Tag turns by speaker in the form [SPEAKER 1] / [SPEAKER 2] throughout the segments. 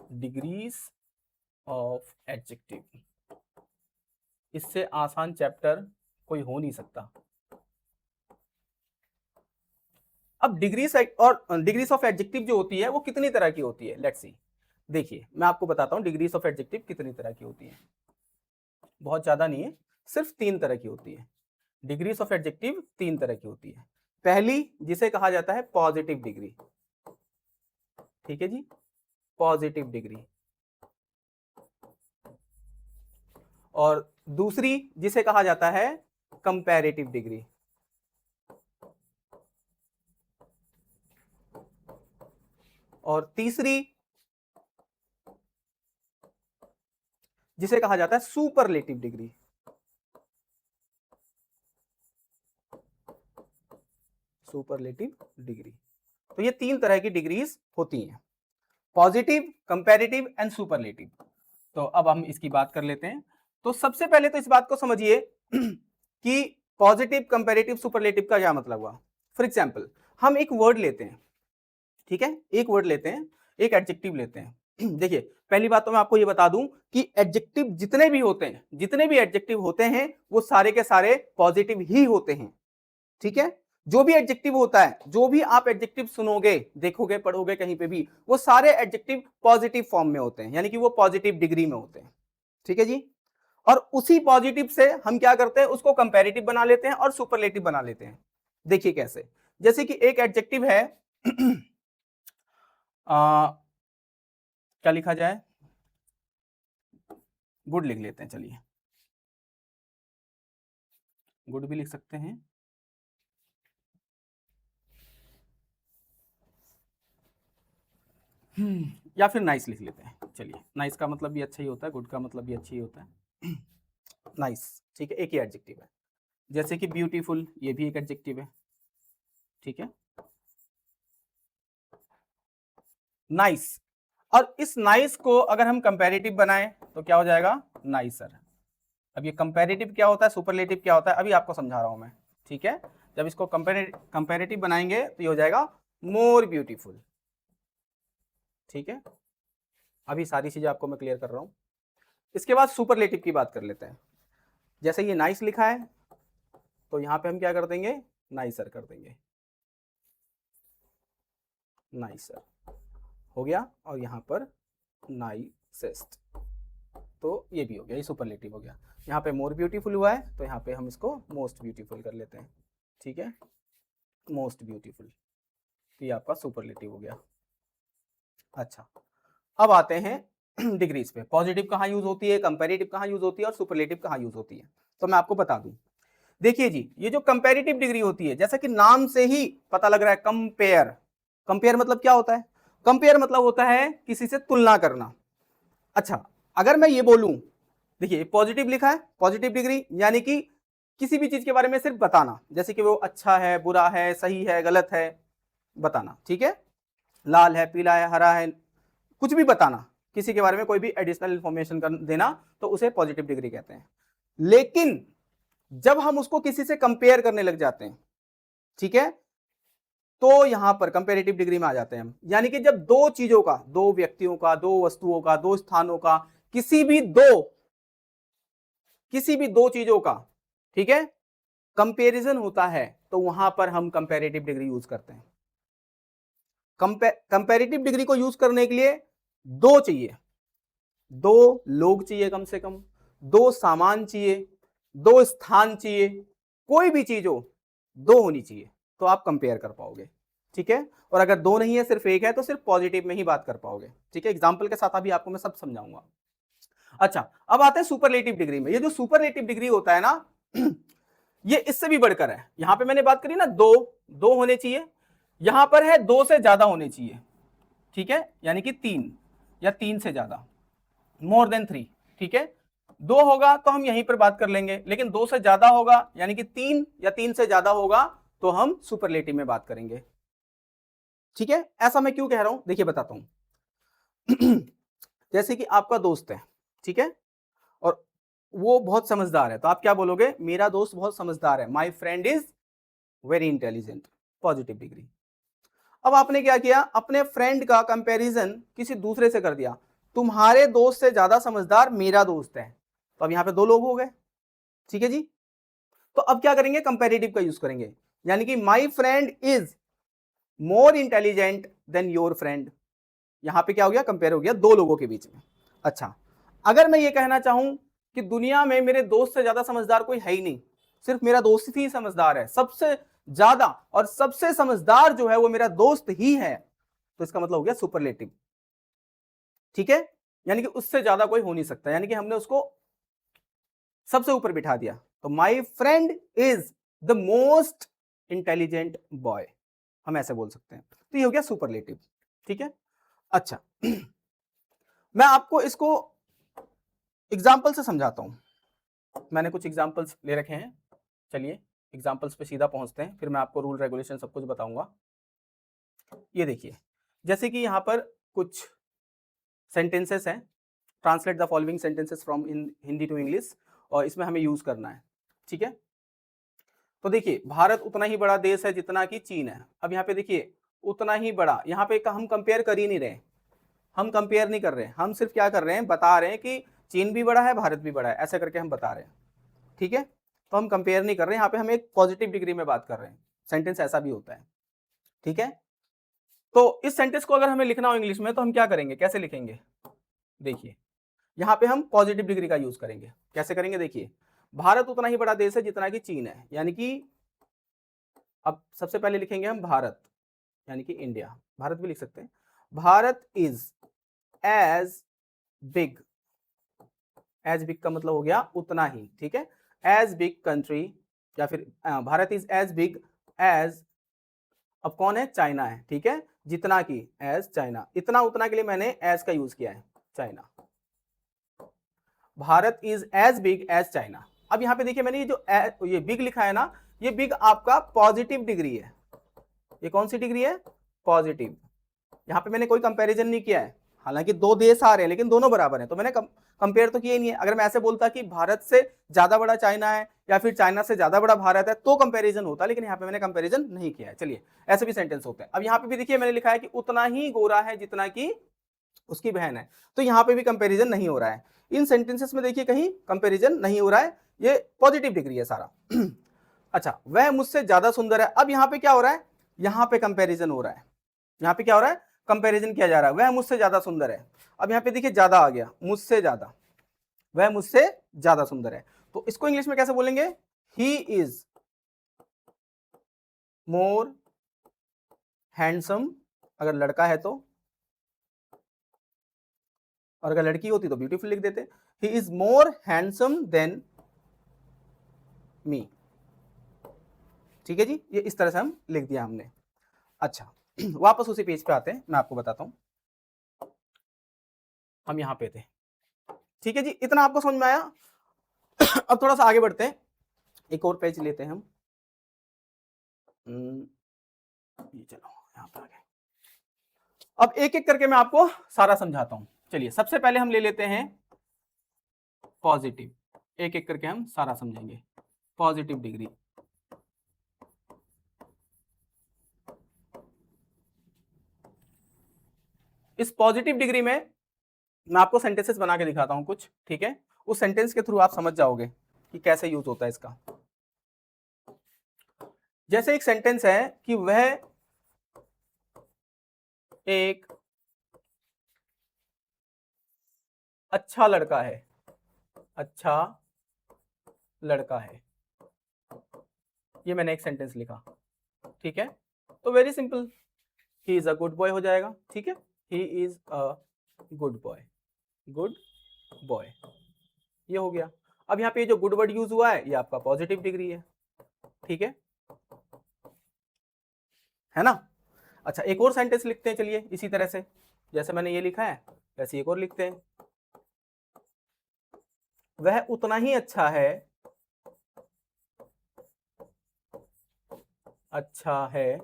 [SPEAKER 1] Degrees of adjective, इससे आसान chapter कोई हो नहीं सकता। अब डिग्रीज और डिग्रीज ऑफ एडजेक्टिव जो होती है वो कितनी तरह की होती है, लेट्स सी। देखिए मैं आपको बताता हूं डिग्रीज ऑफ एडजेक्टिव कितनी तरह की होती है, बहुत ज्यादा नहीं है, सिर्फ 3 तरह की होती है। डिग्रीज ऑफ एडजेक्टिव 3 तरह की होती है। पहली जिसे कहा जाता है पॉजिटिव डिग्री, ठीक है जी, पॉजिटिव डिग्री। और दूसरी जिसे कहा जाता है कंपैरेटिव डिग्री। और तीसरी जिसे कहा जाता है सुपरलेटिव डिग्री। Superlative degree. तो ये 3 तरह की डिग्रीज होती हैं, पॉजिटिव, कंपैरेटिव एंड सुपरलेटिव। तो अब हम इसकी बात कर लेते हैं। तो सबसे पहले तो इस बात को समझिए कि पॉजिटिव, कंपैरेटिव, सुपरलेटिव का क्या मतलब हुआ। फॉर एग्जांपल हम एक वर्ड लेते हैं, ठीक है, एक वर्ड लेते हैं, एक एडजेक्टिव लेते हैं। देखिए पहली बात तो मैं आपको ये बता दूं कि एडजेक्टिव जितने भी होते हैं, जितने भी एडजेक्टिव होते हैं वो सारे के सारे पॉजिटिव ही होते हैं, ठीक है। जो भी एडजेक्टिव होता है, जो भी आप एडजेक्टिव सुनोगे, देखोगे, पढ़ोगे कहीं पे भी, वो सारे एडजेक्टिव पॉजिटिव फॉर्म में होते हैं, यानी कि वो पॉजिटिव डिग्री में होते हैं, ठीक है जी। और उसी पॉजिटिव से हम क्या करते हैं, उसको कंपैरेटिव बना लेते हैं और सुपरलेटिव बना लेते हैं। देखिए कैसे, जैसे कि एक एडजेक्टिव है क्या लिखा जाए, गुड लिख लेते हैं, चलिए गुड भी लिख सकते हैं। या फिर नाइस लिख लेते हैं, चलिए नाइस का मतलब भी अच्छा ही होता है, गुड का मतलब भी अच्छा ही होता है। नाइस, ठीक है, एक ही एडजेक्टिव है। जैसे कि ब्यूटीफुल, ये भी एक एडजेक्टिव है, ठीक है। नाइस, और इस नाइस को अगर हम कंपैरेटिव बनाएं तो क्या हो जाएगा, नाइसर। अब ये कंपैरेटिव क्या होता है, सुपरलेटिव क्या होता है, अभी आपको समझा रहा हूं मैं, ठीक है। जब इसको कंपैरेटिव बनाएंगे तो ये हो जाएगा मोर ब्यूटीफुल, ठीक है। अभी सारी चीजें आपको मैं क्लियर कर रहा हूं। इसके बाद सुपरलेटिव की बात कर लेते हैं। जैसे ये नाइस लिखा है तो यहां पे हम क्या कर देंगे, नाइसर कर देंगे, नाइसर हो गया। और यहां पर नाइसेस्ट, तो ये भी हो गया, ये सुपरलेटिव हो गया। यहाँ पे मोर ब्यूटीफुल हुआ है तो यहाँ पे हम इसको मोस्ट ब्यूटीफुल कर लेते हैं, ठीक है, मोस्ट ब्यूटीफुल। तो ये आपका सुपरलेटिव हो गया। अच्छा, अब आते हैं डिग्रीज पे। पॉजिटिव कहाँ यूज होती है, कंपैरेटिव कहाँ यूज होती है और सुपरलेटिव कहाँ यूज होती है, तो मैं आपको बता दूं। देखिए जी, ये जो कंपैरेटिव डिग्री होती है, जैसा कि नाम से ही पता लग रहा है, कंपेयर। कंपेयर मतलब क्या होता है, कंपेयर मतलब होता है किसी से तुलना करना। अच्छा, अगर मैं ये बोलूं, देखिए पॉजिटिव लिखा है, पॉजिटिव डिग्री यानी कि किसी भी चीज के बारे में सिर्फ बताना, जैसे कि वो अच्छा है, बुरा है, सही है, गलत है, बताना, ठीक है। लाल है, पीला है, हरा है, कुछ भी बताना, किसी के बारे में कोई भी एडिशनल इंफॉर्मेशन देना, तो उसे पॉजिटिव डिग्री कहते हैं। लेकिन जब हम उसको किसी से कंपेयर करने लग जाते हैं, ठीक है, तो यहां पर कंपेरेटिव डिग्री में आ जाते हैं हम। यानी कि जब दो चीजों का, दो व्यक्तियों का, दो वस्तुओं का, दो स्थानों का, किसी भी दो चीजों का, ठीक है, कंपैरिजन होता है, तो वहां पर हम कंपैरेटिव डिग्री यूज करते हैं। कंपैरेटिव डिग्री को यूज करने के लिए दो चाहिए, दो लोग चाहिए कम से कम, दो सामान चाहिए, दो स्थान चाहिए, कोई भी चीज हो, दो होनी चाहिए, तो आप कंपेयर कर पाओगे, ठीक है। और अगर दो नहीं है, सिर्फ एक है, तो सिर्फ पॉजिटिव में ही बात कर पाओगे, ठीक है। एग्जाम्पल के साथ अभी आपको मैं सब समझाऊंगा। अच्छा, अब आते हैं सुपरलेटिव डिग्री में। ये जो सुपरलेटिव डिग्री होता है ना, ये इससे भी बढ़कर है। यहां पे मैंने बात करी ना, दो दो होने चाहिए, यहां पर है दो से ज्यादा होने चाहिए, ठीक है, यानी कि 3 या 3 से ज्यादा, मोर देन 3, ठीक है। दो होगा तो हम यहीं पर बात कर लेंगे, लेकिन दो से ज्यादा होगा, यानी कि 3 या 3 से ज्यादा होगा, तो हम सुपरलेटिव में बात करेंगे, ठीक है। ऐसा मैं क्यों कह रहा हूं, देखिए बताता हूं। जैसे कि आपका दोस्त है, ठीक है, और वो बहुत समझदार है, तो आप क्या बोलोगे, मेरा दोस्त बहुत समझदार है, my friend is very intelligent, positive degree. अब आपने क्या किया, अपने फ्रेंड का कंपैरिजन किसी दूसरे से कर दिया, तुम्हारे दोस्त से ज्यादा समझदार मेरा दोस्त है, तो अब यहां पे दो लोग हो गए, ठीक है जी। तो अब क्या करेंगे, कंपैरेटिव का यूज करेंगे, यानी कि my friend is more intelligent then your friend. यहां पे क्या हो गया, कंपेयर हो गया दो लोगों के बीच में। अच्छा, अगर मैं ये कहना चाहूं कि दुनिया में मेरे दोस्त से ज्यादा समझदार कोई है ही नहीं, सिर्फ मेरा दोस्त ही समझदार है, सबसे ज्यादा और सबसे समझदार जो है वो मेरा दोस्त ही है, तो इसका मतलब हो गया सुपरलेटिव, ठीक है। यानी कि उससे ज्यादा कोई हो नहीं सकता, यानी कि हमने उसको सबसे ऊपर बिठा दिया। तो my friend is the most intelligent boy, हम ऐसे बोल सकते हैं, तो ये हो गया सुपरलेटिव, ठीक है। अच्छा मैं आपको इसको एग्जाम्पल से समझाता हूं, मैंने कुछ एग्जाम्पल्स ले रखे हैं, चलिए एग्जाम्पल्स पे सीधा पहुंचते हैं, फिर मैं आपको रूल रेगुलेशन सब कुछ बताऊंगा। ये देखिए, जैसे कि यहां पर कुछ सेंटेंसेस हैं, translate the following sentences from Hindi to English, और इसमें हमें यूज करना है, ठीक है। तो देखिए, भारत उतना ही बड़ा देश है जितना कि चीन है। अब यहाँ पे देखिए, उतना ही बड़ा, यहाँ पे हम कंपेयर कर ही नहीं रहे, हम कंपेयर नहीं कर रहे, हम सिर्फ क्या कर रहे हैं, बता रहे हैं कि चीन भी बड़ा है, भारत भी बड़ा है, ऐसा करके हम बता रहे हैं, ठीक है। तो हम कंपेयर नहीं कर रहे हैं, यहाँ पे हम एक पॉजिटिव डिग्री में बात कर रहे हैं, सेंटेंस ऐसा भी होता है, ठीक है। तो इस सेंटेंस को अगर हमें लिखना हो इंग्लिश में तो हम क्या करेंगे, कैसे लिखेंगे, देखिए यहाँ पे हम पॉजिटिव डिग्री का यूज करेंगे, कैसे करेंगे, देखिए भारत उतना ही बड़ा देश है जितना कि चीन है, यानी कि अब सबसे पहले लिखेंगे हम भारत, यानी कि इंडिया, भारत भी लिख सकते हैं, Bharat is as big, as big का मतलब हो गया उतना ही, ठीक है, एज बिग कंट्री, या फिर Bharat is as big as, अब कौन है, चाइना है, ठीक है, जितना की एज चाइना, इतना उतना के लिए मैंने एज का यूज किया है, China, Bharat is as big as China. अब यहां पे देखिए मैंने ये बिग लिखा है ना, ये बिग आपका पॉजिटिव डिग्री है, ये कौन सी डिग्री है, पॉजिटिव। यहां पे मैंने कोई कंपैरिजन नहीं किया है, हालांकि दो देश आ रहे हैं लेकिन दोनों बराबर हैं, तो मैंने कंपेयर तो किया ही नहीं है। अगर मैं ऐसे बोलता कि भारत से ज्यादा बड़ा चाइना है या फिर चाइना से ज्यादा बड़ा भारत है तो कंपैरिजन होता, लेकिन यहाँ पे मैंने कंपैरिजन नहीं किया है। चलिए, ऐसे भी सेंटेंस होते हैं। अब यहाँ पे भी देखिए मैंने लिखा है कि उतना ही गोरा है जितना कि उसकी बहन है, तो यहाँ पे भी कंपैरिजन नहीं हो रहा है। इन सेंटेंसेस में देखिए कहीं कंपैरिजन नहीं हो रहा है, ये पॉजिटिव डिग्री है सारा। अच्छा, वह मुझसे ज्यादा सुंदर है, अब यहाँ पे क्या हो रहा है, यहाँ पे कंपैरिजन हो रहा है, यहाँ पे क्या हो रहा है, कंपैरिजन किया जा रहा है, वह मुझसे ज्यादा सुंदर है। अब यहाँ पे देखिए ज्यादा आ गया, मुझसे ज्यादा, वह मुझसे ज्यादा सुंदर है, तो इसको इंग्लिश में कैसे बोलेंगे, ही इज मोर हैंडसम, अगर लड़का है तो, और अगर लड़की होती तो ब्यूटीफुल लिख देते, he is more handsome than me, ठीक है जी, ये इस तरह से हम लिख दिया हमने। अच्छा वापस उसी पेज पे आते हैं, मैं आपको बताता हूं, हम यहां पे थे, ठीक है जी, इतना आपको समझ में आया। अब थोड़ा सा आगे बढ़ते हैं, एक और पेज लेते हैं हम, ये चलो यहां पे आ गए। अब एक एक करके मैं आपको सारा समझाता हूं। चलिए, सबसे पहले हम ले लेते हैं पॉजिटिव, एक एक करके हम सारा समझेंगे। पॉजिटिव डिग्री, इस पॉजिटिव डिग्री में मैं आपको सेंटेंसेस बना के दिखाता हूं कुछ, ठीक है, उस सेंटेंस के थ्रू आप समझ जाओगे कि कैसे यूज होता है इसका। जैसे एक सेंटेंस है कि वह एक अच्छा लड़का है, अच्छा लड़का है, ये मैंने एक सेंटेंस लिखा, ठीक है, तो very simple, he is a good boy हो जाएगा, ठीक है, he is a good boy, good boy, ये हो गया। अब यहाँ पे जो गुड वर्ड यूज हुआ है ये आपका पॉजिटिव डिग्री है, ठीक है ना। अच्छा, एक और सेंटेंस लिखते हैं, चलिए इसी तरह से, जैसे मैंने ये लिखा है वैसे एक और लिखते हैं, वह उतना ही अच्छा है, अच्छा है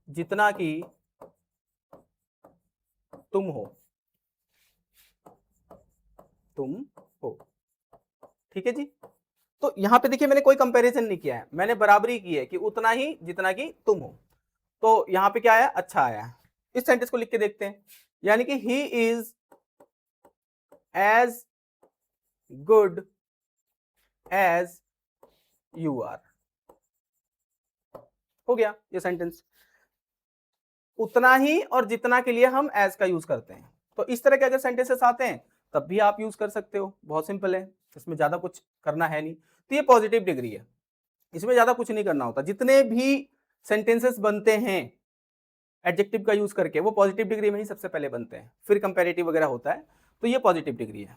[SPEAKER 1] जितना कि तुम हो, तुम हो, ठीक है जी। तो यहां पे देखिए मैंने कोई कंपैरिजन नहीं किया है, मैंने बराबरी की है कि उतना ही जितना कि तुम हो, तो यहां पे क्या आया, अच्छा आया है। इस सेंटेंस को लिख के देखते हैं, यानी कि he is as good as you are. हो गया ये सेंटेंस। उतना ही और जितना के लिए हम एज का यूज करते हैं। तो इस तरह के अगर सेंटेंसेस आते हैं तब भी आप यूज कर सकते हो, बहुत सिंपल है, इसमें ज्यादा कुछ करना है नहीं। तो ये पॉजिटिव डिग्री है, इसमें ज्यादा कुछ नहीं करना होता। जितने भी सेंटेंसेस बनते हैं एडजेक्टिव का यूज करके वो पॉजिटिव डिग्री में ही सबसे पहले बनते हैं, फिर कंपैरेटिव वगैरह होता है। तो ये पॉजिटिव डिग्री है।